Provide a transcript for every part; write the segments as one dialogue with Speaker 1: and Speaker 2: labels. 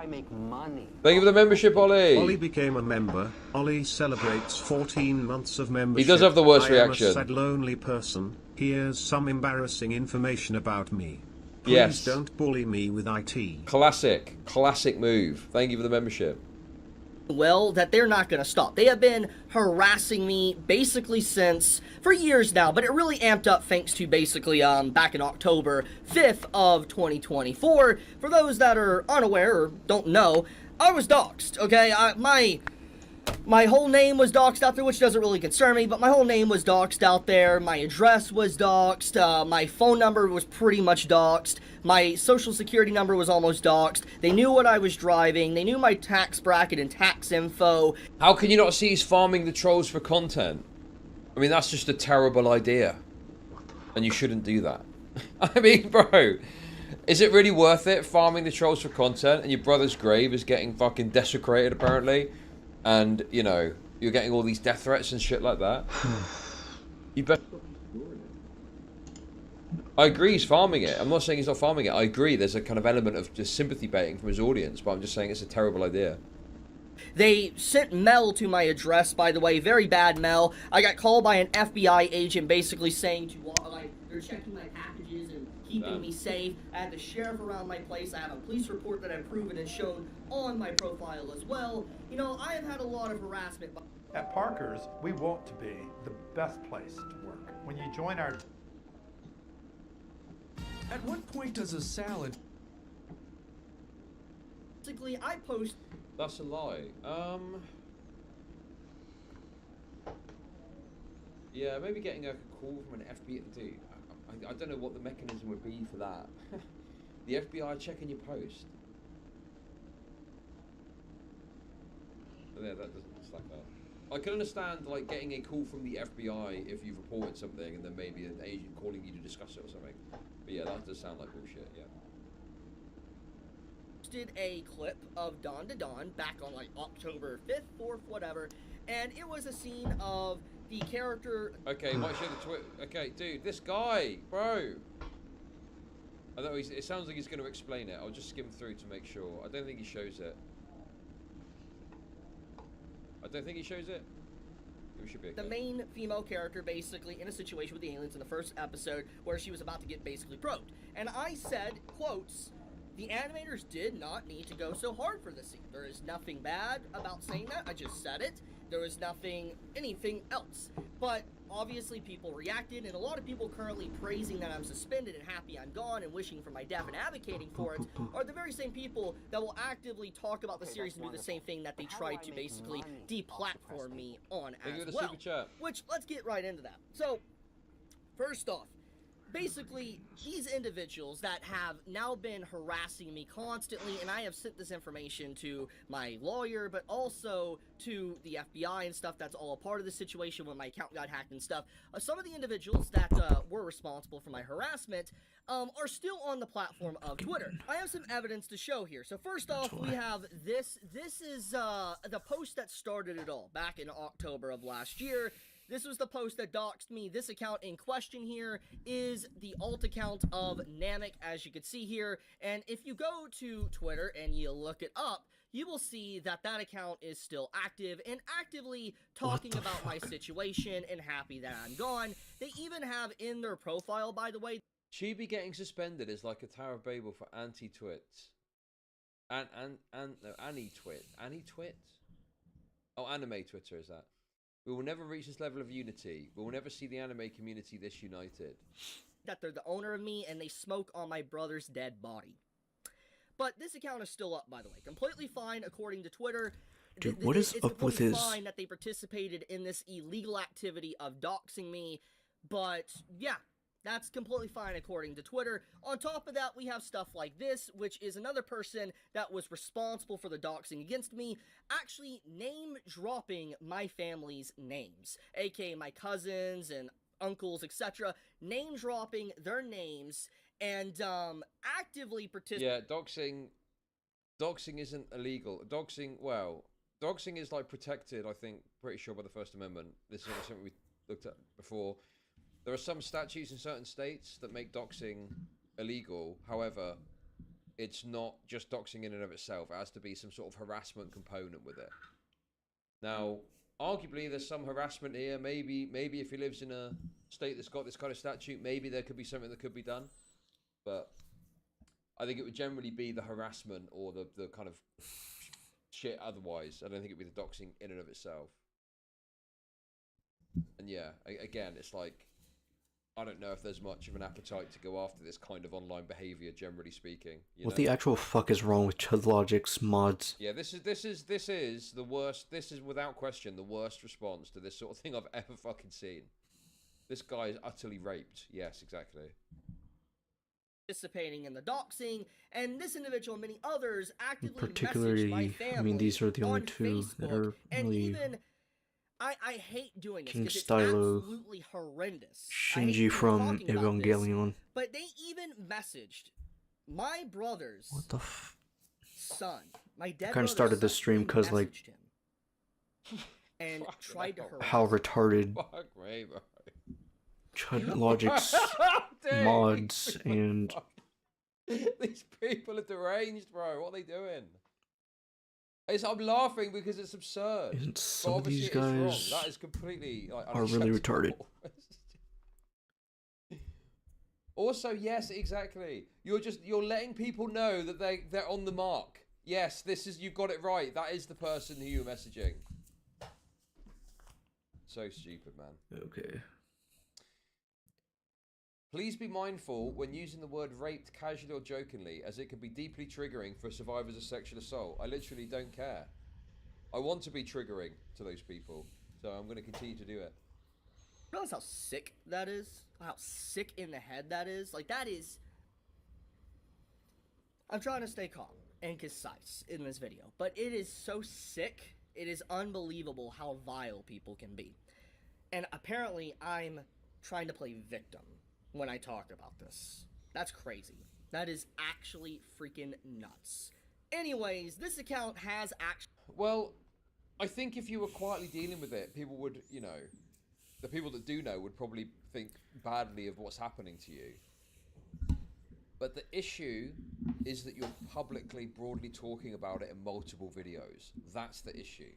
Speaker 1: I make money.
Speaker 2: Thank you for the membership, Ollie.
Speaker 3: Ollie became a member. Ollie celebrates 14 months of membership.
Speaker 2: He does have the worst reaction.
Speaker 3: I am a sad, lonely person. Here's some embarrassing information about me. Please
Speaker 2: Yes.
Speaker 3: don't bully me with IT.
Speaker 2: Classic move. Thank you for the membership.
Speaker 4: Well, that they're not going to stop. They have been harassing me basically for years now, but it really amped up thanks to basically back in October 5th of 2024. For those that are unaware or don't know, I was doxxed, okay? My whole name was doxxed out there, which doesn't really concern me, but my whole name was doxxed out there. My address was doxxed. My phone number was pretty much doxxed. My social security number was almost doxxed. They knew what I was driving. They knew my tax bracket and tax info.
Speaker 2: How can you not see he's farming the trolls for content? I mean, that's just a terrible idea. And you shouldn't do that. I mean, bro, is it really worth it farming the trolls for content and your brother's grave is getting fucking desecrated apparently? And, you know, you're getting all these death threats and shit like that. You better... I agree he's farming it. I'm not saying he's not farming it. I agree there's a kind of element of just sympathy baiting from his audience, but I'm just saying it's a terrible idea.
Speaker 4: They sent mail to my address, by the way, very bad mail. I got called by an FBI agent basically saying they're checking my packages and keeping me safe. I had the sheriff around my place. I have a police report that I've proven and shown on my profile as well. You know, I have had a lot of harassment.
Speaker 5: At Parker's, we want to be the best place to work. When you join our...
Speaker 6: At what point does a salad...
Speaker 4: Basically, I post...
Speaker 2: That's a lie. Yeah, maybe getting a call from an FBI... Dude, I don't know what the mechanism would be for that. The FBI checking your post. Yeah, that doesn't stack up. I can understand, like, getting a call from the FBI if you've reported something and then maybe an agent calling you to discuss it or something. But yeah, that does sound like bullshit, yeah.
Speaker 4: Did a clip of Dawn to Dawn back on, like, October 5th, 4th, whatever, and it was a scene of the character...
Speaker 2: Okay, might show the tweet. Okay, dude, this guy, bro. I know it sounds like he's going to explain it. I'll just skim through to make sure. I don't think he shows it. I don't think he shows it. It should be okay.
Speaker 4: The main female character basically in a situation with the aliens in the first episode where she was about to get basically probed. And I said, quotes, the animators did not need to go so hard for this scene. There is nothing bad about saying that. I just said it. There was anything else. But obviously people reacted, and a lot of people currently praising that I'm suspended and happy I'm gone and wishing for my death and advocating for it are the very same people that will actively talk about the series and do the same thing that they tried to basically deplatform me on as well. Which, let's get right into that. So, first off, basically, these individuals that have now been harassing me constantly, and I have sent this information to my lawyer, but also to the FBI and stuff. That's all a part of the situation when my account got hacked and stuff. Some of the individuals that were responsible for my harassment are still on the platform of Twitter. I have some evidence to show here. So first off, we have this. This is the post that started it all back in October of last year. This was the post that doxed me. This account in question here is the alt account of Namek, as you can see here. And if you go to Twitter and you look it up, you will see that that account is still active and actively talking about my situation and happy that I'm gone. They even have in their profile, by the way...
Speaker 2: Chibi getting suspended is like a Tower of Babel for anti-twits. No, anti-twit. Anti-twit? Oh, anime Twitter is that. We will never reach this level of unity. We will never see the anime community this united.
Speaker 4: That they're the owner of me and they smoke on my brother's dead body. But this account is still up, by the way. Completely fine according to Twitter.
Speaker 7: Dude, what is up with his...
Speaker 4: It's fine that they participated in this illegal activity of doxing me. But, yeah. That's completely fine according to Twitter. On top of that, we have stuff like this, which is another person that was responsible for the doxing against me, actually name-dropping my family's names, aka my cousins and uncles, etc., name-dropping their names, and actively participating...
Speaker 2: Yeah, doxing isn't illegal. Doxing is, like, protected, I think, pretty sure by the First Amendment. This is something we looked at before. There are some statutes in certain states that make doxing illegal. However, it's not just doxing in and of itself. It has to be some sort of harassment component with it. Now, arguably, there's some harassment here. Maybe if he lives in a state that's got this kind of statute, maybe there could be something that could be done. But I think it would generally be the harassment or the kind of shit otherwise. I don't think it'd be the doxing in and of itself. And yeah, again, it's like, I don't know if there's much of an appetite to go after this kind of online behavior, generally speaking.
Speaker 7: What the actual fuck is wrong with ChudLogic's mods?
Speaker 2: Yeah, this is the worst. This is without question the worst response to this sort of thing I've ever fucking seen. This guy is utterly raped. Yes, exactly.
Speaker 4: Participating in the doxing, and this individual and many others actively
Speaker 7: Particularly,
Speaker 4: messaged my family
Speaker 7: I mean, these are the only
Speaker 4: on
Speaker 7: two that
Speaker 4: Facebook,
Speaker 7: are
Speaker 4: and
Speaker 7: really
Speaker 4: even I hate doing this
Speaker 7: King
Speaker 4: because it's
Speaker 7: Stylo,
Speaker 4: absolutely horrendous. I hate
Speaker 7: Shinji
Speaker 4: even
Speaker 7: from
Speaker 4: talking about this,
Speaker 7: Evangelion.
Speaker 4: but they even messaged my brother's
Speaker 7: What the f...
Speaker 4: son. My dead
Speaker 7: I kinda
Speaker 4: brother's
Speaker 7: started
Speaker 4: son,
Speaker 7: this stream
Speaker 4: who
Speaker 7: 'cause, like,
Speaker 4: messaged him and tried to harass
Speaker 7: how
Speaker 4: him.
Speaker 7: retarded
Speaker 2: Fuck me, bro.
Speaker 7: ChudLogic's
Speaker 2: Dude,
Speaker 7: mods and...
Speaker 2: These people are deranged, bro. What are they doing? I'm laughing because it's absurd.
Speaker 7: And
Speaker 2: But
Speaker 7: some of
Speaker 2: obviously
Speaker 7: these
Speaker 2: it is wrong.
Speaker 7: guys
Speaker 2: That is completely like,
Speaker 7: are really retarded.
Speaker 2: Also, yes, exactly. You're letting people know that they're on the mark. Yes, you've got it right. That is the person who you're messaging. So stupid, man.
Speaker 7: Okay.
Speaker 2: Please be mindful when using the word raped casually or jokingly, as it can be deeply triggering for survivors of sexual assault. I literally don't care. I want to be triggering to those people, so I'm going to continue to do it.
Speaker 4: Realize how sick that is? How sick in the head that is? Like, that is... I'm trying to stay calm and concise in this video, but it is so sick. It is unbelievable how vile people can be. And apparently, I'm trying to play victim when I talk about this. That's crazy. That is actually freaking nuts. Anyways, this account has actually...
Speaker 2: Well, I think if you were quietly dealing with it, people would, you know, the people that do know would probably think badly of what's happening to you. But the issue is that you're publicly, broadly talking about it in multiple videos. That's the issue.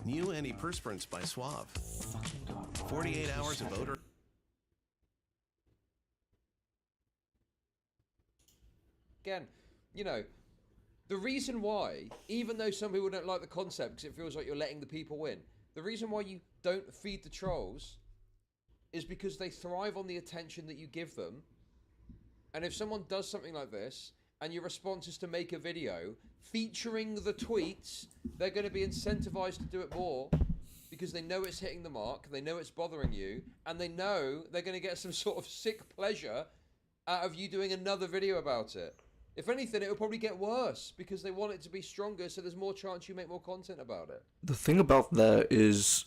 Speaker 1: New antiperspirants by Suave. 48 hours of odor.
Speaker 2: Again, you know, the reason why, even though some people don't like the concept because it feels like you're letting the people win, the reason why you don't feed the trolls is because they thrive on the attention that you give them. And if someone does something like this, and your response is to make a video featuring the tweets, they're going to be incentivized to do it more because they know it's hitting the mark, they know it's bothering you, and they know they're going to get some sort of sick pleasure out of you doing another video about it. If anything, it will probably get worse because they want it to be stronger, so there's more chance you make more content about it.
Speaker 7: The thing about that is,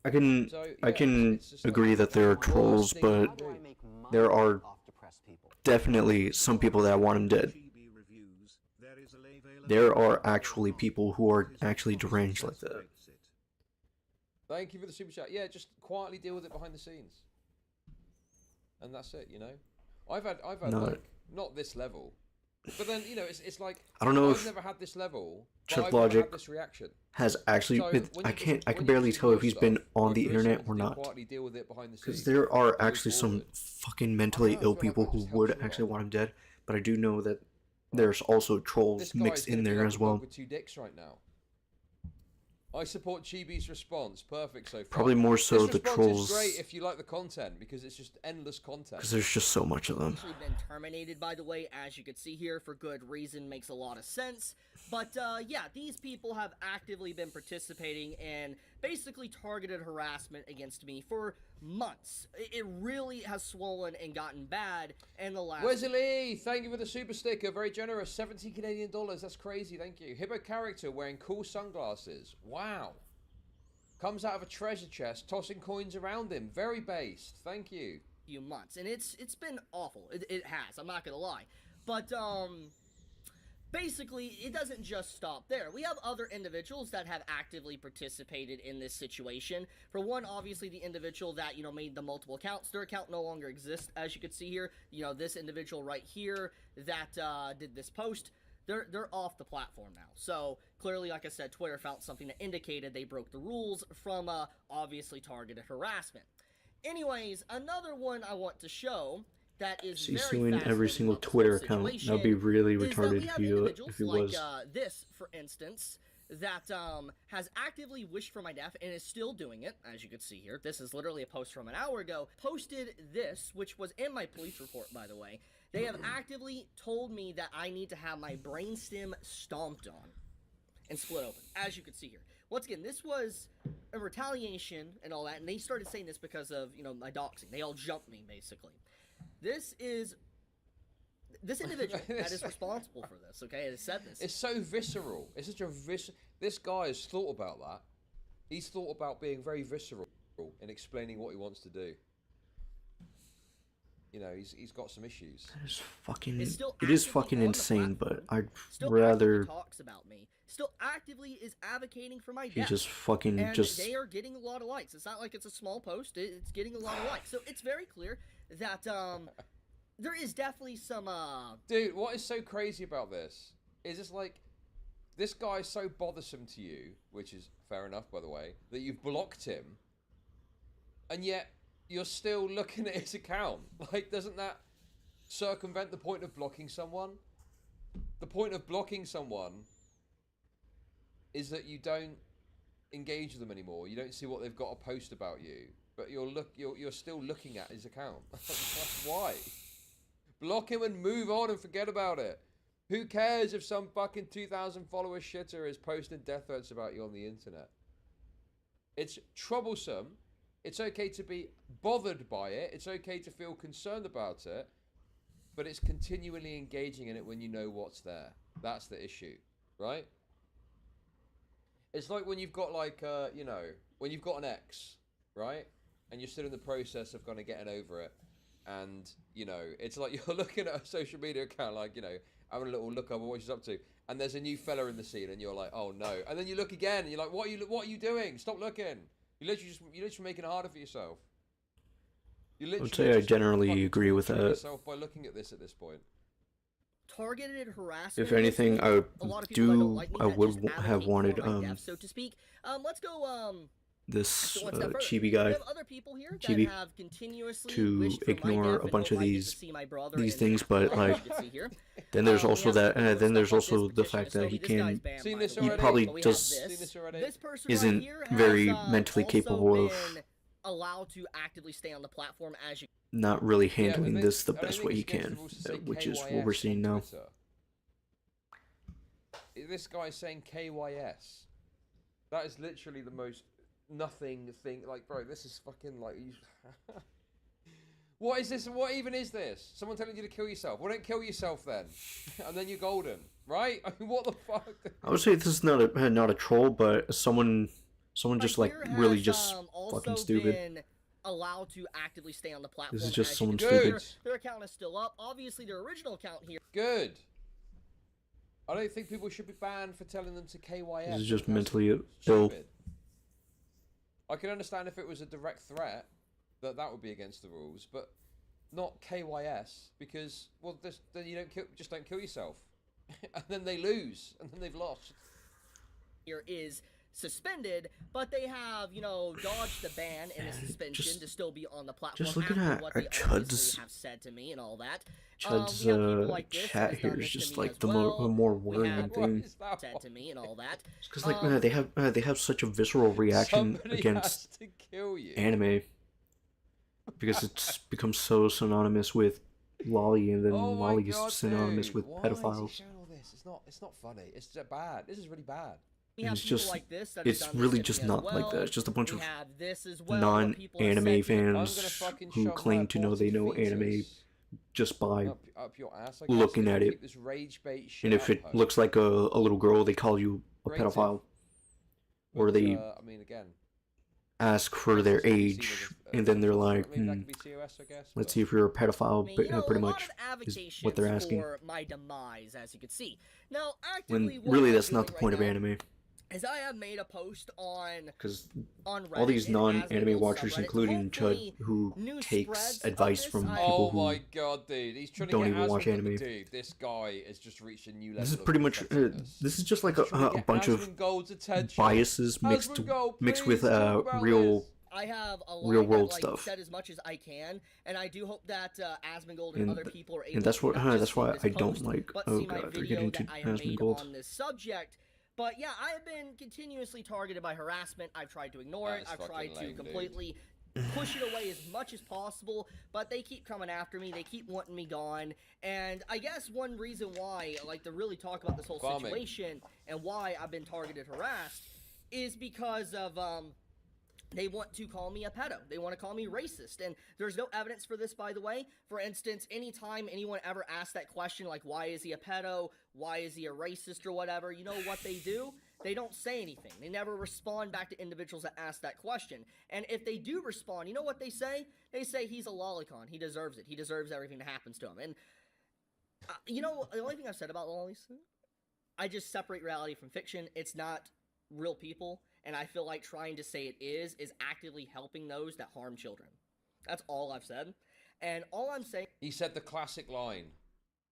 Speaker 7: I can
Speaker 2: it's just
Speaker 7: agree
Speaker 2: like,
Speaker 7: that there are
Speaker 2: worst
Speaker 7: trolls,
Speaker 2: thing
Speaker 7: but
Speaker 2: you can do.
Speaker 7: there are definitely some people that want him dead. There are actually people who are actually deranged like that.
Speaker 2: Thank you for the super chat. Yeah, just quietly deal with it behind the scenes, and that's it. You know, I've had
Speaker 7: No.
Speaker 2: like not this level, but then you know it's like
Speaker 7: I don't know
Speaker 2: I've
Speaker 7: if
Speaker 2: never had this level. But I've never
Speaker 7: ChudLogic
Speaker 2: had this reaction.
Speaker 7: has actually...
Speaker 2: So, when
Speaker 7: I
Speaker 2: you
Speaker 7: can
Speaker 2: when you
Speaker 7: barely
Speaker 2: do
Speaker 7: tell
Speaker 2: your
Speaker 7: if he's
Speaker 2: stuff,
Speaker 7: been on
Speaker 2: if
Speaker 7: the
Speaker 2: there is
Speaker 7: internet
Speaker 2: something
Speaker 7: or
Speaker 2: to do,
Speaker 7: not.
Speaker 2: quietly deal with it behind the
Speaker 7: Because
Speaker 2: scenes.
Speaker 7: there are
Speaker 2: Move
Speaker 7: actually some
Speaker 2: forward.
Speaker 7: fucking mentally
Speaker 2: I
Speaker 7: ill
Speaker 2: feel like
Speaker 7: people
Speaker 2: that
Speaker 7: who
Speaker 2: just
Speaker 7: would
Speaker 2: helps a
Speaker 7: actually
Speaker 2: lot.
Speaker 7: want him dead, but I do know that there's also
Speaker 2: This
Speaker 7: trolls
Speaker 2: guy's
Speaker 7: mixed
Speaker 2: gonna
Speaker 7: in
Speaker 2: be
Speaker 7: there
Speaker 2: like
Speaker 7: as
Speaker 2: a
Speaker 7: well.
Speaker 2: dog with two dicks right now. I support Chibi's response. Perfect so far.
Speaker 7: Probably more so
Speaker 2: this
Speaker 7: the
Speaker 2: response
Speaker 7: trolls,
Speaker 2: is great if you like the content because it's just endless content.
Speaker 7: because there's just so much of them.
Speaker 4: Actually been terminated, by the way, as you can see here, for good reason. Makes a lot of sense. But yeah, these people have actively been participating in basically targeted harassment against me for months. It really has swollen and gotten bad in the last...
Speaker 2: Wesley, thank you for the super sticker. Very generous. 70 Canadian dollars. That's crazy. Thank you. Hippo character wearing cool sunglasses. Wow. Comes out of a treasure chest, tossing coins around him. Very based. Thank you.
Speaker 4: few months, and it's been awful. It has, I'm not gonna lie. But basically, it doesn't just stop there. We have other individuals that have actively participated in this situation. For one, obviously, the individual that, made the multiple accounts, their account no longer exists, as you can see here. This individual right here that did this post, they're off the platform now. So, clearly, like I said, Twitter found something that indicated they broke the rules from, obviously, targeted harassment. Anyways, another one I want to show that is
Speaker 7: He's
Speaker 4: very
Speaker 7: suing every
Speaker 4: fascinating
Speaker 7: single
Speaker 4: about this
Speaker 7: Twitter
Speaker 4: whole
Speaker 7: account.
Speaker 4: situation
Speaker 7: That'd be really
Speaker 4: is that
Speaker 7: retarded
Speaker 4: we
Speaker 7: if
Speaker 4: have
Speaker 7: he
Speaker 4: individuals
Speaker 7: was.
Speaker 4: like this, for instance, that has actively wished for my death and is still doing it, as you can see here. This is literally a post from an hour ago. Posted this, which was in my police report, by the way. They have actively told me that I need to have my brainstem stomped on and split open, as you can see here. Once again, this was a retaliation and all that, and they started saying this because of, my doxing. They all jumped me, basically. This individual that is responsible for this, okay, has said this.
Speaker 2: It's so visceral. It's such a This guy has thought about that. He's thought about being very visceral in explaining what he wants to do. He's got some issues.
Speaker 7: That is fucking.
Speaker 4: Is still
Speaker 7: It is
Speaker 4: actively
Speaker 7: fucking
Speaker 4: on the
Speaker 7: insane,
Speaker 4: platform.
Speaker 7: but I'd
Speaker 4: Still
Speaker 7: rather.
Speaker 4: actively talks about me. Still actively is advocating for my
Speaker 7: He
Speaker 4: death.
Speaker 7: just fucking
Speaker 4: And
Speaker 7: just.
Speaker 4: they are getting a lot of likes. It's not like it's a small post. It's getting a lot of likes. So it's very clear that there is definitely some
Speaker 2: Dude, what is so crazy about this is it's like this guy is so bothersome to you, which is fair enough, by the way, that you've blocked him, and yet you're still looking at his account. Like, doesn't that circumvent the point of blocking someone? The point of blocking someone is that you don't engage with them anymore. You don't see what they've got to post about you, but you're still looking at his account. Why? Block him and move on and forget about it. Who cares if some fucking 2,000 follower shitter is posting death threats about you on the internet? It's troublesome. It's okay to be bothered by it. It's okay to feel concerned about it. But it's continually engaging in it when you know what's there. That's the issue, right? It's like when you've got when you've got an ex, right? And you're still in the process of kind of getting over it. And, it's like you're looking at a social media account, like, having a little look over what she's up to. And there's a new fella in the scene and you're like, oh no. And then you look again and you're like, what are you doing? Stop looking. You're literally making it harder for yourself.
Speaker 7: I would say I generally agree with that.
Speaker 2: Yourself by looking at this point.
Speaker 4: targeted harassment.
Speaker 7: If anything, I would
Speaker 4: a lot of people that don't
Speaker 7: do.
Speaker 4: like me
Speaker 7: I
Speaker 4: that
Speaker 7: would
Speaker 4: just
Speaker 7: have
Speaker 4: advocate
Speaker 7: wanted
Speaker 4: for my death, so to speak. Let's go
Speaker 7: this
Speaker 4: one step further.
Speaker 7: Chibi
Speaker 4: We
Speaker 7: guy
Speaker 4: have other people here that
Speaker 7: Chibi
Speaker 4: have continuously
Speaker 7: to
Speaker 4: wished for my
Speaker 7: ignore
Speaker 4: death
Speaker 7: a
Speaker 4: and
Speaker 7: bunch
Speaker 4: don't
Speaker 7: of
Speaker 4: like me to
Speaker 7: these
Speaker 4: see my brother
Speaker 7: these
Speaker 4: in
Speaker 7: things,
Speaker 4: the
Speaker 7: but
Speaker 4: afterlife,
Speaker 7: like
Speaker 4: you can see here.
Speaker 7: then there's
Speaker 4: We
Speaker 7: also
Speaker 4: have
Speaker 7: that
Speaker 4: some people
Speaker 7: then
Speaker 4: with
Speaker 7: there's
Speaker 4: stuff like
Speaker 7: also
Speaker 4: this
Speaker 7: the
Speaker 4: petition.
Speaker 7: fact that he
Speaker 4: This guy's
Speaker 7: can
Speaker 4: banned,
Speaker 2: Seen
Speaker 4: by
Speaker 2: this
Speaker 4: the way.
Speaker 2: already?
Speaker 7: probably
Speaker 4: But we have
Speaker 7: just
Speaker 4: this.
Speaker 2: Seen this already?
Speaker 4: This person
Speaker 7: isn't
Speaker 4: right here
Speaker 7: very
Speaker 4: has,
Speaker 7: mentally
Speaker 4: also
Speaker 7: capable of
Speaker 4: been allowed to actively stay on the platform as you.
Speaker 7: not really
Speaker 2: Yeah,
Speaker 7: handling
Speaker 2: but
Speaker 7: this the
Speaker 2: I don't
Speaker 7: best
Speaker 2: think
Speaker 7: way he
Speaker 2: it's against
Speaker 7: can,
Speaker 2: the rules to say
Speaker 7: which is what we're
Speaker 2: KYS
Speaker 7: seeing
Speaker 2: on
Speaker 7: now.
Speaker 2: Twitter. This guy's saying KYS. That is literally the most nothing thing. Like, bro, this is fucking like. What is this? What even is this? Someone telling you to kill yourself? Well, don't kill yourself then, and then you're golden, right? I mean, what the fuck?
Speaker 7: I would say this is not a troll, but someone just like
Speaker 4: here
Speaker 7: really
Speaker 4: has,
Speaker 7: just
Speaker 4: also
Speaker 7: fucking stupid.
Speaker 4: been allowed to actively stay on the platform.
Speaker 7: This is just
Speaker 4: as you
Speaker 7: someone
Speaker 4: can see
Speaker 2: stupid.
Speaker 4: here. Their account is still up. Obviously, their original account here.
Speaker 2: Good. I don't think people should be banned for telling them to KYS.
Speaker 7: This is just
Speaker 2: That's
Speaker 7: mentally ill.
Speaker 2: stupid. I can understand if it was a direct threat that would be against the rules, but not KYS because then you don't kill yourself, and then they lose, and then they've lost.
Speaker 4: Here is suspended, but they have, dodged the ban and a suspension to still be on the platform.
Speaker 7: just looking
Speaker 4: after
Speaker 7: at
Speaker 4: what they
Speaker 7: Chud's-
Speaker 4: obviously have said to me and all that.
Speaker 7: Chud's
Speaker 4: we have people like this
Speaker 7: chat
Speaker 4: who's
Speaker 7: here
Speaker 4: done
Speaker 7: is
Speaker 4: this to
Speaker 7: just
Speaker 4: me
Speaker 7: like
Speaker 4: as
Speaker 7: the
Speaker 4: well.
Speaker 7: more
Speaker 4: We
Speaker 7: worrying
Speaker 4: have
Speaker 2: What
Speaker 7: thing.
Speaker 2: is that
Speaker 4: said
Speaker 2: one?
Speaker 4: to me and all that.
Speaker 7: Because like they have such a visceral reaction
Speaker 2: Somebody
Speaker 7: against
Speaker 2: has to kill you.
Speaker 7: anime because it's become so synonymous with lolly, and then
Speaker 2: Oh my
Speaker 7: lolly is
Speaker 2: God,
Speaker 7: synonymous
Speaker 2: dude.
Speaker 7: with
Speaker 2: Why is he
Speaker 7: pedophiles.
Speaker 2: showing all this? It's not funny. It's bad. This is really bad.
Speaker 4: We have
Speaker 7: It's
Speaker 4: people
Speaker 7: just-
Speaker 4: like this that have
Speaker 7: it's
Speaker 4: done this
Speaker 7: really
Speaker 4: to
Speaker 7: just
Speaker 4: me as
Speaker 7: not like that.
Speaker 4: well.
Speaker 7: It's just a bunch
Speaker 4: We
Speaker 7: of
Speaker 4: have this as well, where people have
Speaker 7: non-anime
Speaker 4: said to me-
Speaker 2: I'm gonna
Speaker 7: fans
Speaker 2: fucking
Speaker 7: who
Speaker 2: shove
Speaker 7: claim
Speaker 2: my
Speaker 7: to know they know
Speaker 2: aborted
Speaker 7: anime
Speaker 2: fetus
Speaker 7: just by
Speaker 2: up your ass. I guess,
Speaker 7: looking
Speaker 2: if
Speaker 7: at
Speaker 2: you
Speaker 7: it.
Speaker 2: keep this rage bait shit
Speaker 7: and if
Speaker 2: out
Speaker 7: it
Speaker 2: of her.
Speaker 7: looks like a little girl, they call you a
Speaker 2: Creative.
Speaker 7: pedophile. Or
Speaker 2: But,
Speaker 7: they
Speaker 2: I mean, again,
Speaker 7: ask for their
Speaker 2: It's seen as
Speaker 7: age, and then they're like,
Speaker 2: maybe that could be COS, I guess.
Speaker 7: let's
Speaker 2: but-
Speaker 7: see if you're a pedophile,
Speaker 4: You know,
Speaker 7: pretty
Speaker 4: a lot
Speaker 7: much
Speaker 4: of
Speaker 7: is
Speaker 4: avocations
Speaker 7: what they're asking.
Speaker 4: for my demise, as you can see. Now,
Speaker 7: When
Speaker 4: actively, what
Speaker 7: really
Speaker 4: I'm
Speaker 7: that's not the
Speaker 4: doing
Speaker 7: point of
Speaker 4: right now
Speaker 7: anime,
Speaker 4: is I have made a post on
Speaker 7: because
Speaker 4: Reddit,
Speaker 7: all these
Speaker 4: in
Speaker 7: non-anime
Speaker 4: Asmongold
Speaker 7: watchers,
Speaker 4: subreddit.
Speaker 7: including
Speaker 4: Hopefully,
Speaker 7: Chud, who
Speaker 4: news
Speaker 7: takes
Speaker 4: spreads of
Speaker 7: advice
Speaker 4: this,
Speaker 7: from
Speaker 4: I-
Speaker 7: people
Speaker 2: Oh
Speaker 7: who
Speaker 2: my god, dude! He's trying to
Speaker 7: don't
Speaker 2: get
Speaker 7: even watch
Speaker 2: Asmongold-
Speaker 7: anime.
Speaker 2: Dude, this guy has just reached a new level.
Speaker 7: this is
Speaker 2: of
Speaker 7: pretty much
Speaker 2: patheticness.
Speaker 7: this is just like
Speaker 2: He's trying to
Speaker 7: a
Speaker 2: get
Speaker 7: bunch of
Speaker 2: Asmongold's attention.
Speaker 7: biases mixed
Speaker 2: Asmongold,
Speaker 7: mixed
Speaker 2: please
Speaker 7: with
Speaker 2: talk about
Speaker 7: real
Speaker 2: this.
Speaker 4: I have a
Speaker 7: real
Speaker 4: lot
Speaker 7: world
Speaker 4: that, like,
Speaker 7: stuff.
Speaker 4: said as much as I can, and I do hope that Asmongold and
Speaker 7: And
Speaker 4: other people are able
Speaker 7: and that's
Speaker 4: to
Speaker 7: what
Speaker 4: not just
Speaker 7: that's
Speaker 4: see
Speaker 7: why
Speaker 4: this
Speaker 7: I don't
Speaker 4: post,
Speaker 7: like.
Speaker 4: but
Speaker 7: Oh
Speaker 4: see my
Speaker 7: god, they're
Speaker 4: video
Speaker 7: getting
Speaker 4: that
Speaker 7: to
Speaker 4: I have made
Speaker 7: Asmongold.
Speaker 4: on this subject. But yeah, I have been continuously targeted by harassment. I've tried to ignore
Speaker 2: That
Speaker 4: it.
Speaker 2: is
Speaker 4: I've tried
Speaker 2: fucking
Speaker 4: to
Speaker 2: lame, dude.
Speaker 4: completely push it away as much as possible, but they keep coming after me. They keep wanting me gone. And I guess one reason why I like to really talk about this whole
Speaker 2: Farming.
Speaker 4: situation and why I've been targeted, harassed, is because of they want to call me a pedo. They want to call me racist. And there's no evidence for this, by the way. For instance, anytime anyone ever asks that question, like, why is he a pedo? Why is he a racist or whatever? You know what they do? They don't say anything. They never respond back to individuals that ask that question. And if they do respond, you know what they say? They say he's a lolicon. He deserves it. He deserves everything that happens to him. And, you know, the only thing I've said about lollies, I just separate reality from fiction. It's not real people. And I feel like trying to say it is actively helping those that harm children. That's all I've said. And all I'm saying...
Speaker 2: He said the classic line.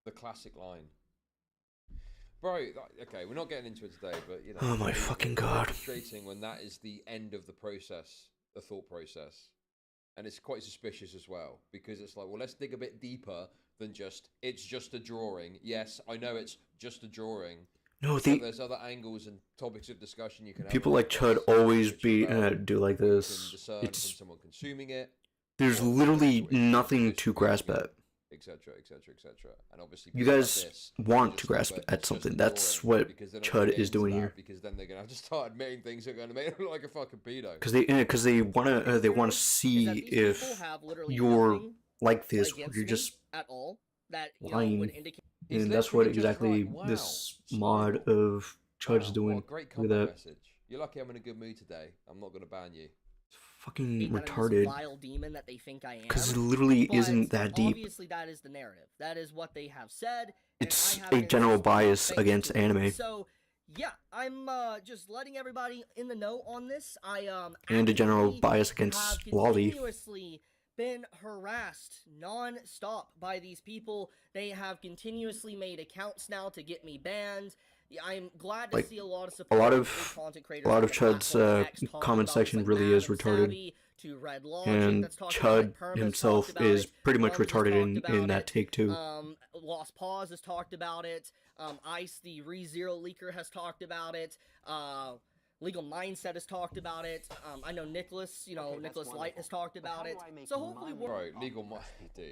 Speaker 2: The classic line. Bro, okay, we're not getting into it today, but, you know...
Speaker 7: Oh my fucking god.
Speaker 2: It's frustrating when that is the end of the process, the thought process. And it's quite suspicious as well, because it's like, well, let's dig a bit deeper than just, it's just a drawing. Yes, I know it's just a drawing.
Speaker 7: No,
Speaker 2: But there's other angles and topics of discussion you can have.
Speaker 7: people like Chud always do like this. It's
Speaker 2: from someone consuming it.
Speaker 7: there's
Speaker 2: or
Speaker 7: literally
Speaker 2: actually
Speaker 7: nothing to grasp
Speaker 2: consuming
Speaker 7: at.
Speaker 2: it, etc., etc., etc. And obviously,
Speaker 7: You
Speaker 2: people like
Speaker 7: guys
Speaker 2: this
Speaker 7: want
Speaker 2: just
Speaker 7: to
Speaker 2: think,
Speaker 7: grasp
Speaker 2: but
Speaker 7: at
Speaker 2: it's just
Speaker 7: something.
Speaker 2: a
Speaker 7: That's
Speaker 2: drawing,
Speaker 7: what
Speaker 2: because they're not
Speaker 7: Chud
Speaker 2: gonna get
Speaker 7: is
Speaker 2: into
Speaker 7: doing
Speaker 2: that,
Speaker 7: here.
Speaker 2: Because then they're gonna have to start admitting things that are gonna make it look like a fucking pedo.
Speaker 7: Because they wanna
Speaker 4: is that
Speaker 7: see
Speaker 4: these people
Speaker 7: if
Speaker 4: have literally
Speaker 7: you're
Speaker 4: nothing
Speaker 7: like this,
Speaker 4: against
Speaker 7: you're
Speaker 4: me
Speaker 7: just
Speaker 4: at all that, you
Speaker 7: lying.
Speaker 4: know, would indicate...
Speaker 2: He's
Speaker 7: and that's what
Speaker 2: literally just
Speaker 7: exactly
Speaker 2: like, wow,
Speaker 7: this
Speaker 2: smile.
Speaker 7: mod of Chud's
Speaker 2: Wow,
Speaker 7: doing.
Speaker 2: What a great
Speaker 7: Look at
Speaker 2: comment
Speaker 7: that.
Speaker 2: message. You're lucky I'm in a good mood today. I'm not gonna ban you.
Speaker 7: Fucking
Speaker 4: that I'm this
Speaker 7: retarded.
Speaker 4: vile demon that they think I am.
Speaker 7: Because it literally
Speaker 4: But
Speaker 7: isn't that deep.
Speaker 4: Obviously, that is the narrative. That is what they have said. and
Speaker 7: It's
Speaker 4: I
Speaker 7: a
Speaker 4: haven't
Speaker 7: general
Speaker 4: insisted on
Speaker 7: bias
Speaker 4: saying
Speaker 7: against
Speaker 4: to it.
Speaker 7: anime.
Speaker 4: So, yeah, I'm just letting everybody in the know on this. I
Speaker 7: And a general
Speaker 4: actively
Speaker 7: bias against
Speaker 4: have
Speaker 7: Lolly.
Speaker 4: continuously been harassed non-stop by these people. They have continuously made accounts now to get me banned. Yeah, I'm glad to
Speaker 7: Like,
Speaker 4: see a lot of support.
Speaker 7: a lot
Speaker 4: from
Speaker 7: of
Speaker 4: content creators
Speaker 7: a lot
Speaker 4: on
Speaker 7: of
Speaker 4: the
Speaker 7: Chud's
Speaker 4: platform X talking
Speaker 7: comment
Speaker 4: about
Speaker 7: section
Speaker 4: like
Speaker 7: really is
Speaker 4: Adam
Speaker 7: retarded.
Speaker 4: Savvy to Red Logic
Speaker 7: And
Speaker 4: that's talking
Speaker 7: Chud
Speaker 4: about it, Perma's
Speaker 7: himself
Speaker 4: talked about
Speaker 7: is
Speaker 4: it,
Speaker 7: pretty much
Speaker 4: Mums has
Speaker 7: retarded
Speaker 4: talked
Speaker 7: in
Speaker 4: about
Speaker 7: that
Speaker 4: it,
Speaker 7: take too.
Speaker 4: Lost Paws has talked about it. Ice, the ReZero leaker, has talked about it. Legal Mindset has talked about it. I know Nicholas, Nicholas Light has talked about it. So hopefully we're...
Speaker 2: Bro, legal dude.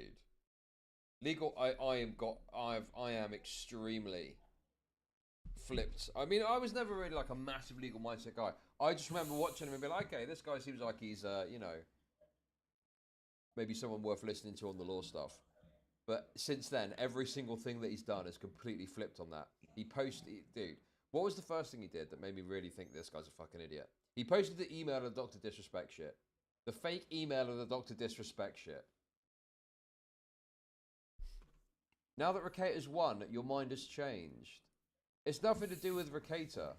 Speaker 2: Legal, I am extremely flipped. I mean, I was never really like a massive legal mindset guy. I just remember watching him and being like, okay, this guy seems like he's, maybe someone worth listening to on the law stuff. But since then, every single thing that he's done has completely flipped on that. Dude, what was the first thing he did that made me really think this guy's a fucking idiot? He posted the email of the Dr. Disrespect shit. The fake email of the Dr. Disrespect shit. Now that Rakator's won, your mind has changed. It's nothing to do with Rakator.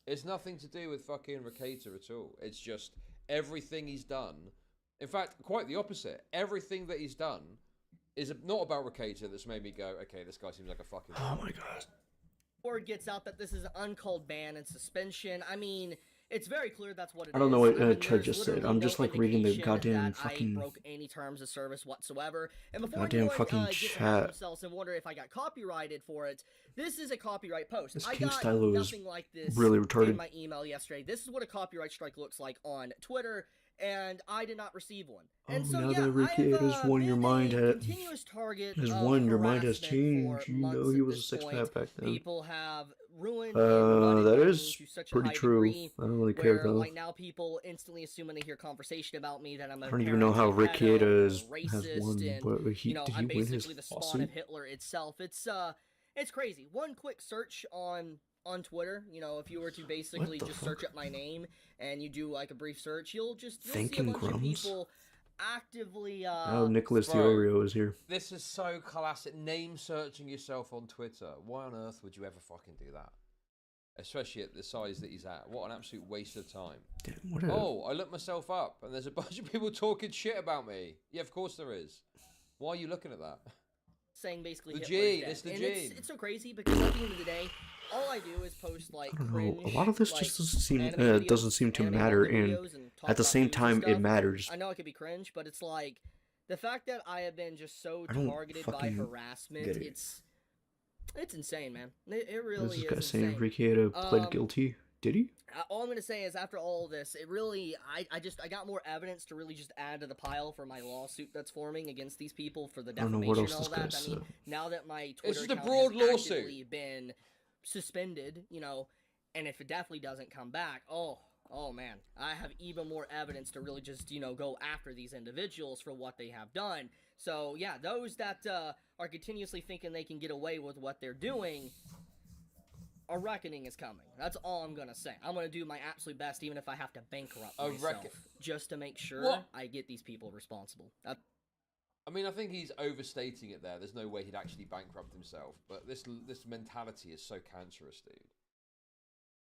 Speaker 2: It's nothing to do with fucking Rakator at all. It's just everything he's done. In fact, quite the opposite. Everything that he's done is not about Rakator that's made me go, okay, this guy seems like a fucking...
Speaker 7: Oh my god.
Speaker 4: Word gets out that this is an uncalled ban and suspension. I mean, it's very clear that's what it is.
Speaker 7: I don't know what
Speaker 4: I mean,
Speaker 7: Chud
Speaker 4: there's
Speaker 7: just said.
Speaker 4: literally
Speaker 7: I'm
Speaker 4: no
Speaker 7: just like reading the
Speaker 4: indication
Speaker 7: goddamn
Speaker 4: that
Speaker 7: fucking...
Speaker 4: I broke any terms of service whatsoever. And before
Speaker 7: goddamn
Speaker 4: anyone,
Speaker 7: fucking
Speaker 4: gets ahead of
Speaker 7: chat.
Speaker 4: themselves and wonder if I got copyrighted for it, this is a copyright post.
Speaker 7: This
Speaker 4: I
Speaker 7: King
Speaker 4: got
Speaker 7: Stylo is
Speaker 4: nothing like this
Speaker 7: really
Speaker 4: in
Speaker 7: retarded.
Speaker 4: my email yesterday. This is what a copyright strike looks like on Twitter, and I did not receive one. And
Speaker 7: Oh,
Speaker 4: so,
Speaker 7: now
Speaker 4: yeah,
Speaker 7: that Ricky
Speaker 4: I have
Speaker 7: has won, your
Speaker 4: been
Speaker 7: mind
Speaker 4: a
Speaker 7: has
Speaker 4: continuous target
Speaker 7: has
Speaker 4: of
Speaker 7: won. Your mind has
Speaker 4: harassment for
Speaker 7: changed. You know
Speaker 4: months
Speaker 7: he
Speaker 4: at
Speaker 7: was a
Speaker 4: this
Speaker 7: six
Speaker 4: point.
Speaker 7: pack back then.
Speaker 4: People have ruined and
Speaker 7: That
Speaker 4: gutted
Speaker 7: is
Speaker 4: me to such a
Speaker 7: pretty
Speaker 4: high
Speaker 7: true.
Speaker 4: degree
Speaker 7: I don't really care
Speaker 4: where,
Speaker 7: though.
Speaker 4: like, now people instantly assume when they hear conversation about me that I'm a
Speaker 7: I don't even know how Rick
Speaker 4: pedo
Speaker 7: Kieta
Speaker 4: or
Speaker 7: has
Speaker 4: racist,
Speaker 7: won.
Speaker 4: and,
Speaker 7: But he, did he
Speaker 4: I'm
Speaker 7: win his
Speaker 4: basically the spawn
Speaker 7: lawsuit?
Speaker 4: of Hitler itself. It's crazy. One quick search on on Twitter. You know, if you were to basically
Speaker 7: the
Speaker 4: just
Speaker 7: fuck?
Speaker 4: search up my name and you do like a brief search, you'll see a
Speaker 7: Thinking
Speaker 4: bunch of
Speaker 7: Crumbs?
Speaker 4: people actively
Speaker 7: Oh, Nicholas the
Speaker 2: Bro.
Speaker 7: Oreo is here.
Speaker 2: This is so classic. Name searching yourself on Twitter. Why on earth would you ever fucking do that? Especially at the size that he's at. What an absolute waste of time.
Speaker 7: Damn, what a...
Speaker 2: Oh, I looked myself up and there's a bunch of people talking shit about me. Yeah, of course there is. Why are you looking at that?
Speaker 4: saying basically
Speaker 2: The
Speaker 4: Hitler is
Speaker 2: gene,
Speaker 4: dead.
Speaker 2: it's the
Speaker 4: And
Speaker 2: gene.
Speaker 4: it's so crazy because at the end of the day, all I do is post like
Speaker 7: I don't know.
Speaker 4: cringe,
Speaker 7: A lot of this
Speaker 4: like,
Speaker 7: just doesn't seem
Speaker 4: anime videos,
Speaker 7: doesn't seem to
Speaker 4: anime
Speaker 7: matter,
Speaker 4: manga
Speaker 7: and
Speaker 4: videos and talk
Speaker 7: at the
Speaker 4: about
Speaker 7: same
Speaker 4: news and
Speaker 7: time, it
Speaker 4: stuff.
Speaker 7: matters.
Speaker 4: I know it could be cringe, but it's like the fact that I have been just so
Speaker 7: I don't
Speaker 4: targeted by
Speaker 7: fucking
Speaker 4: harassment.
Speaker 7: get it.
Speaker 4: It's insane, man. It
Speaker 7: What
Speaker 4: really
Speaker 7: is this
Speaker 4: is
Speaker 7: guy saying?
Speaker 4: insane.
Speaker 7: Ricky had pled
Speaker 4: Um,
Speaker 7: guilty. Did he?
Speaker 4: All I'm gonna say is after all this, it really I got more evidence to really just add to the pile for my lawsuit that's forming against these people for the
Speaker 7: I don't know
Speaker 4: defamation
Speaker 7: what
Speaker 4: and
Speaker 7: else
Speaker 4: all
Speaker 7: this
Speaker 4: that.
Speaker 7: guy
Speaker 4: I mean,
Speaker 7: said.
Speaker 4: now that my
Speaker 2: It's
Speaker 4: Twitter
Speaker 2: just a
Speaker 4: account
Speaker 2: broad
Speaker 4: has
Speaker 2: lawsuit.
Speaker 4: actively been suspended, you know, and if it definitely doesn't come back, oh man, I have even more evidence to really just, you know, go after these individuals for what they have done. So yeah, those that are continuously thinking they can get away with what they're doing, a reckoning is coming. That's all I'm gonna say. I'm gonna do my absolute best, even if I have to bankrupt
Speaker 2: A
Speaker 4: myself,
Speaker 2: reckon-
Speaker 4: just to make sure
Speaker 2: What?
Speaker 4: I get these people responsible.
Speaker 2: I mean, I think he's overstating it there. There's no way he'd actually bankrupt himself. But this mentality is so cancerous, dude.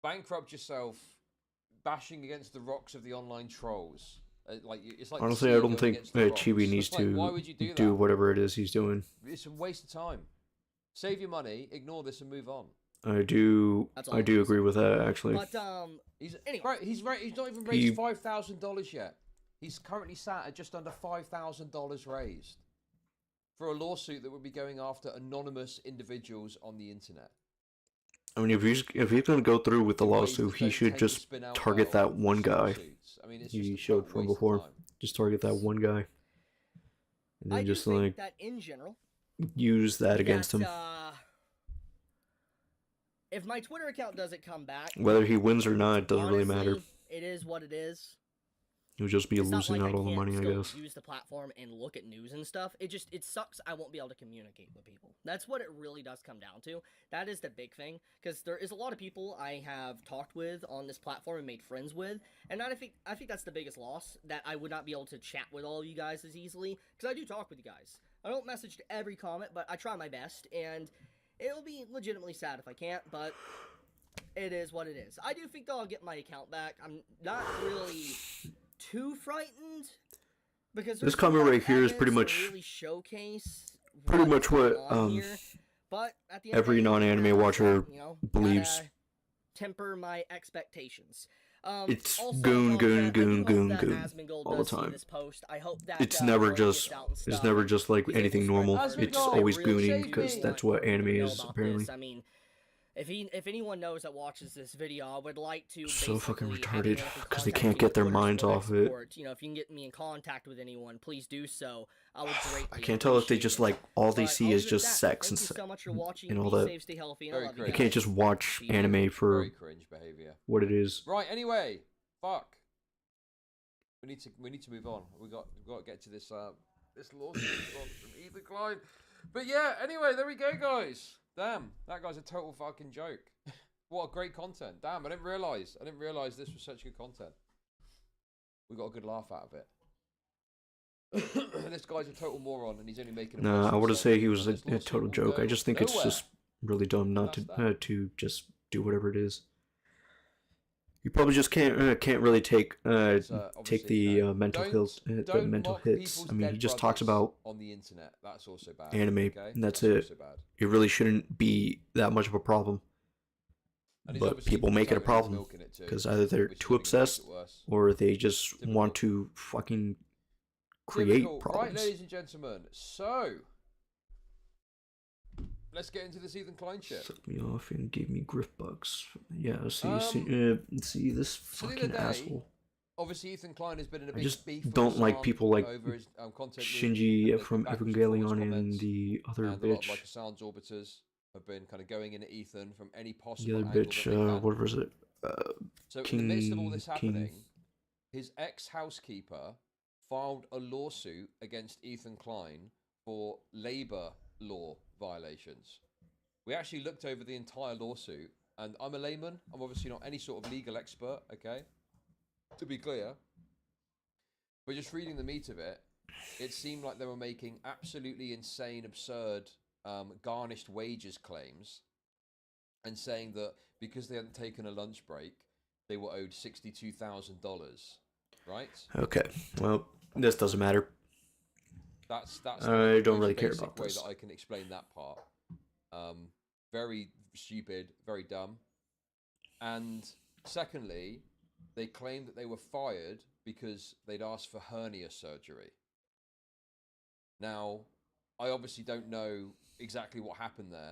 Speaker 2: Bankrupt yourself, bashing against the rocks of the online trolls. It's like
Speaker 7: Honestly,
Speaker 2: the
Speaker 7: I
Speaker 2: sea
Speaker 7: don't
Speaker 2: going
Speaker 7: think
Speaker 2: against the rocks.
Speaker 7: Chibi needs
Speaker 2: It's like, why
Speaker 7: to
Speaker 2: would you do
Speaker 7: do
Speaker 2: that?
Speaker 7: whatever it is he's doing.
Speaker 2: It's a waste of time. Save your money, ignore this, and move on.
Speaker 7: I do
Speaker 4: That's all
Speaker 7: I
Speaker 4: I'm
Speaker 7: do
Speaker 4: gonna
Speaker 7: agree
Speaker 4: say.
Speaker 7: with that actually.
Speaker 4: But
Speaker 2: He's
Speaker 4: Anyway.
Speaker 2: He's not even
Speaker 7: He-
Speaker 2: raised $5,000 yet. He's currently sat at just under $5,000 raised for a lawsuit that would be going after anonymous individuals on the internet.
Speaker 7: I mean, if he's gonna go through with the
Speaker 2: Ways
Speaker 7: lawsuit,
Speaker 2: that
Speaker 7: he
Speaker 2: don't
Speaker 7: should
Speaker 2: tend to
Speaker 7: just
Speaker 2: spin out
Speaker 7: target
Speaker 2: well
Speaker 7: that one guy
Speaker 2: lawsuits. I mean, it's
Speaker 7: he
Speaker 2: just a
Speaker 7: showed
Speaker 2: total
Speaker 7: from
Speaker 2: waste of
Speaker 7: before.
Speaker 2: time.
Speaker 7: Just target that one guy, and
Speaker 4: I
Speaker 7: then
Speaker 4: do
Speaker 7: just
Speaker 4: think
Speaker 7: like
Speaker 4: that in general,
Speaker 7: use that against him.
Speaker 4: If my Twitter account doesn't come back,
Speaker 7: Whether he wins or not, it doesn't really matter.
Speaker 4: honestly, it is what it is.
Speaker 7: He'll just be
Speaker 4: It's not
Speaker 7: losing
Speaker 4: like
Speaker 7: out all the
Speaker 4: can't
Speaker 7: money, I
Speaker 4: still
Speaker 7: guess.
Speaker 4: use the platform and look at news and stuff. It sucks. I won't be able to communicate with people. That's what it really does come down to. That is the big thing, because there is a lot of people I have talked with on this platform and made friends with, and I think that's the biggest loss, that I would not be able to chat with all of you guys as easily, because I do talk with you guys. I don't message to every comment, but I try my best, and it'll be legitimately sad if I can't, but it is what it is. I do think that I'll get my account back. I'm not really too frightened, because
Speaker 7: This
Speaker 4: there's
Speaker 7: comment
Speaker 4: enough
Speaker 7: right here is pretty
Speaker 4: evidence to
Speaker 7: much-
Speaker 4: really showcase
Speaker 7: pretty
Speaker 4: what's
Speaker 7: much what,
Speaker 4: going on here. But at the end of
Speaker 7: every
Speaker 4: the day,
Speaker 7: non-anime
Speaker 4: you
Speaker 7: watcher believes.
Speaker 4: gotta temper my expectations.
Speaker 7: It's
Speaker 4: Also,
Speaker 7: goon,
Speaker 4: I
Speaker 7: goon,
Speaker 4: hope
Speaker 7: goon, goon,
Speaker 4: that
Speaker 7: goon
Speaker 4: Asmongold
Speaker 7: all the
Speaker 4: does see
Speaker 7: time.
Speaker 4: this post. I hope that
Speaker 7: It's
Speaker 4: when
Speaker 7: never
Speaker 4: he
Speaker 7: just
Speaker 4: gets out and
Speaker 7: it's
Speaker 4: stuff,
Speaker 7: never just like
Speaker 4: he's able to
Speaker 7: anything
Speaker 4: spread
Speaker 7: normal.
Speaker 4: the
Speaker 2: Asmongold,
Speaker 4: word.
Speaker 7: It's
Speaker 4: I
Speaker 7: always
Speaker 4: really
Speaker 7: gooning
Speaker 2: save
Speaker 7: because
Speaker 2: me.
Speaker 7: that's what anime
Speaker 4: know
Speaker 7: is
Speaker 4: about
Speaker 7: apparently.
Speaker 4: this. I mean, if anyone knows that watches this video, I would like to
Speaker 7: So fucking
Speaker 4: basically have
Speaker 7: retarded,
Speaker 4: anyone who
Speaker 7: 'cause they
Speaker 4: contacts
Speaker 7: can't
Speaker 4: me
Speaker 7: get their
Speaker 4: on
Speaker 7: minds
Speaker 4: Twitter
Speaker 7: off of it.
Speaker 4: support. You know, if you can get me in contact with anyone, please do so. I would greatly
Speaker 7: I can't tell if they
Speaker 4: appreciate
Speaker 7: just
Speaker 4: it.
Speaker 7: like all they
Speaker 4: But
Speaker 7: see
Speaker 4: other
Speaker 7: is
Speaker 4: than
Speaker 7: just
Speaker 4: that,
Speaker 7: sex
Speaker 4: thank
Speaker 7: and
Speaker 4: you so much for watching.
Speaker 7: and all
Speaker 4: Be
Speaker 7: that.
Speaker 4: safe, stay healthy, and I
Speaker 2: Very
Speaker 4: love you
Speaker 2: cringe.
Speaker 7: They can't
Speaker 4: guys.
Speaker 7: just watch
Speaker 4: See you.
Speaker 7: anime for
Speaker 2: Very cringe behavior.
Speaker 7: what it is.
Speaker 2: Right. Anyway, fuck. We need to move on. We've got to get to this lawsuit from Ethan Klein. But yeah. Anyway, there we go, guys. Damn, that guy's a total fucking joke. What a great content. Damn, I didn't realize this was such good content. We got a good laugh out of it. This guy's a total moron, and he's only making.
Speaker 7: Nah, I wouldn't say he was a
Speaker 2: This lawsuit
Speaker 7: total
Speaker 2: will
Speaker 7: joke. I
Speaker 2: go
Speaker 7: just think it's
Speaker 2: nowhere.
Speaker 7: just really dumb not
Speaker 2: That's
Speaker 7: to
Speaker 2: that.
Speaker 7: to just do whatever it is. You probably just can't really take
Speaker 2: Obviously,
Speaker 7: the
Speaker 2: you know,
Speaker 7: mental
Speaker 2: don't-
Speaker 7: hits, the
Speaker 2: don't
Speaker 7: mental
Speaker 2: mock
Speaker 7: hits.
Speaker 2: people's
Speaker 7: I mean, he
Speaker 2: dead
Speaker 7: just talks
Speaker 2: brothers
Speaker 7: about
Speaker 2: on the internet. That's also bad.
Speaker 7: anime,
Speaker 2: okay?
Speaker 7: and that's
Speaker 2: also
Speaker 7: it.
Speaker 2: bad.
Speaker 7: It really shouldn't be that much of a problem.
Speaker 2: And he's
Speaker 7: But
Speaker 2: obviously
Speaker 7: people make it a
Speaker 2: totally
Speaker 7: problem
Speaker 2: milking it too,
Speaker 7: because either they're
Speaker 2: which is
Speaker 7: too
Speaker 2: only gonna make
Speaker 7: obsessed
Speaker 2: it worse.
Speaker 7: or they just
Speaker 2: Typical.
Speaker 7: want to fucking create
Speaker 2: Typical. Right,
Speaker 7: problems.
Speaker 2: ladies and gentlemen. So, let's get into this Ethan Klein shit.
Speaker 7: Sucked me off and gave me griff bugs. Yeah, see this
Speaker 2: So the
Speaker 7: fucking
Speaker 2: other day,
Speaker 7: asshole.
Speaker 2: Obviously, Ethan Klein has been in a
Speaker 7: I
Speaker 2: big
Speaker 7: just
Speaker 2: beef with
Speaker 7: don't like
Speaker 2: Hassan
Speaker 7: people like
Speaker 2: over his, content with
Speaker 7: Shinji
Speaker 2: the
Speaker 7: from
Speaker 2: backwards and forwards
Speaker 7: Evangelion and
Speaker 2: comments,
Speaker 7: the other
Speaker 2: and a lot of
Speaker 7: bitch.
Speaker 2: like Hassan's orbiters have been kind of going in at Ethan from any possible
Speaker 7: The other
Speaker 2: angle
Speaker 7: bitch,
Speaker 2: that they can.
Speaker 7: what was it?
Speaker 2: So in the midst of all this
Speaker 7: King-
Speaker 2: happening, his ex-housekeeper filed a lawsuit against Ethan Klein for labor law violations. We actually looked over the entire lawsuit, And I'm a layman. I'm obviously not any sort of legal expert, okay? To be clear. But just reading the meat of it, it seemed like they were making absolutely insane, absurd, garnished wages claims and saying that because they hadn't taken a lunch break, they were owed $62,000, right?
Speaker 7: Okay. Well, this doesn't matter.
Speaker 2: That's
Speaker 7: I
Speaker 2: the
Speaker 7: don't
Speaker 2: most
Speaker 7: really care
Speaker 2: basic
Speaker 7: about
Speaker 2: way
Speaker 7: this.
Speaker 2: that I can explain that part. Very stupid, very dumb. And secondly, they claimed that they were fired because they'd asked for hernia surgery. Now, I obviously don't know exactly what happened there,